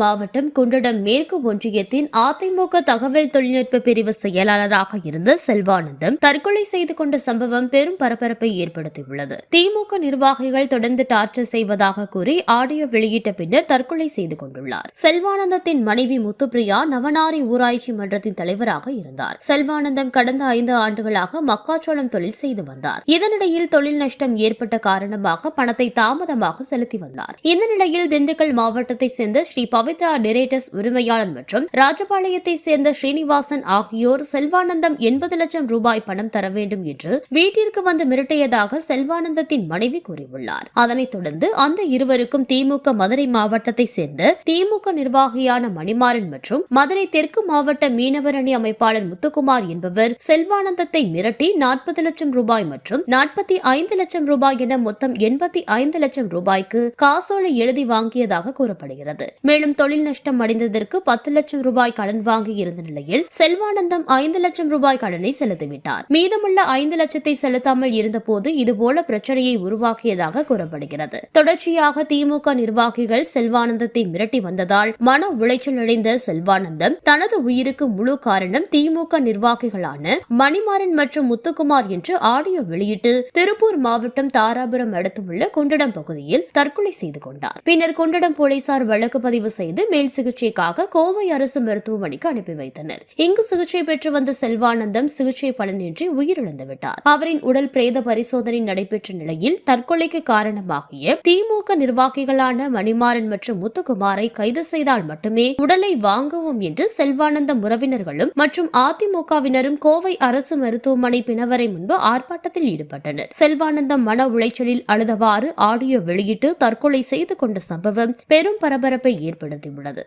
மாவட்டம் குண்டடம் மேற்கு ஒன்றியத்தின் அதிமுக தகவல் தொழில்நுட்ப பிரிவு செயலாளராக இருந்த செல்வானந்தம் தற்கொலை செய்து கொண்ட சம்பவம் பெரும் பரபரப்பை ஏற்படுத்தியுள்ளது. திமுக நிர்வாகிகள் தொடர்ந்து டார்ச்சர் செய்வதாக கூறி ஆடியோ வெளியிட்ட பின்னர் தற்கொலை செய்து கொண்டுள்ளார். செல்வானந்தத்தின் மனைவி முத்துப்பிரியா நவனாரி ஊராட்சி மன்றத்தின் தலைவராக இருந்தார். செல்வானந்தம் கடந்த 5 ஆண்டுகளாக மக்காச்சோளம் தொழில் செய்து வந்தார். இதனிடையில் தொழில் நஷ்டம் ஏற்பட்ட காரணமாக பணத்தை தாமதமாக செலுத்தி வந்தார். இந்த நிலையில் திண்டுக்கல் மாவட்டத்தை சேர்ந்த ஸ்ரீ பவித்ரா டிரேடர்ஸ் உரிமையாளர் மற்றும் ராஜபாளையத்தை சேர்ந்த ஸ்ரீனிவாசன் ஆகியோர் செல்வானந்தம் 80 லட்சம் ரூபாய் பணம் தர வேண்டும் என்று வீட்டிற்கு வந்து மிரட்டியதாக செல்வானந்தத்தின் மனைவி கூறியுள்ளார். அதனைத் தொடர்ந்து அந்த இருவருக்கும் திமுக மதுரை மாவட்டத்தை சேர்ந்த திமுக நிர்வாகியான மணிமாறன் மற்றும் மதுரை தெற்கு மாவட்ட மீனவர் அணி அமைப்பாளர் முத்துக்குமார் என்பவர் செல்வானந்தத்தை மிரட்டி 40 லட்சம் ரூபாய் மற்றும் 45 லட்சம் ரூபாய் என மொத்தம் 85 லட்சம் ரூபாய்க்கு காசோலை எழுதி வாங்கியதாக கூறப்படுகிறது. மேலும் தொழில் நஷ்டம் அடைந்ததற்கு 10 லட்சம் ரூபாய் கடன் வாங்கி இருந்த நிலையில் செல்வானந்தம் 5 லட்சம் ரூபாய் கடனை செலுத்திவிட்டார். மீதமுள்ள 5 லட்சத்தை செலுத்தாமல் இருந்தபோது இதுபோல பிரச்சனையை உருவாக்கியதாக கூறப்படுகிறது. தொடர்ச்சியாக திமுக நிர்வாகிகள் செல்வானந்தத்தை மிரட்டி வந்ததால் மன உளைச்சல் அடைந்த செல்வானந்தம் தனது உயிருக்கு முழு காரணம் திமுக நிர்வாகிகளான மணிமாறன் மற்றும் முத்துக்குமார் என்று ஆடியோ வெளியிட்டு திருப்பூர் மாவட்டம் தாராபுரம் அடுத்துள்ள குண்டடம் பகுதியில் தற்கொலை செய்து கொண்டார். பின்னர் குண்டடம் போலீசார் வழக்கு பதிவு செய்து மேல் சிகிச்சைக்காக கோவை அரசு மருத்துவமனைக்கு அனுப்பி வைத்தனர். இங்கு சிகிச்சை பெற்று வந்த செல்வானந்தம் சிகிச்சை பலனின்றி உயிரிழந்துவிட்டார். அவரின் உடல் பிரேத பரிசோதனை நடைபெற்ற நிலையில் தற்கொலைக்கு காரணமாகிய திமுக நிர்வாகிகளான மணிமாறன் மற்றும் முத்துக்குமாரை கைது செய்தால் மட்டுமே உடலை வாங்குவோம் என்று செல்வானந்தம் உறவினர்களும் மற்றும் அதிமுகவினரும் கோவை அரசு மருத்துவமனை பிணவரை முன்பு ஆர்ப்பாட்டத்தில் ஈடுபட்டனர். செல்வானந்தம் மன உளைச்சலில் அழுதவாறு ஆடியோ வெளியிட்டு தற்கொலை செய்து கொண்ட சம்பவம் பெரும் பரபரப்பை ஏற்படுத்தியுள்ளது.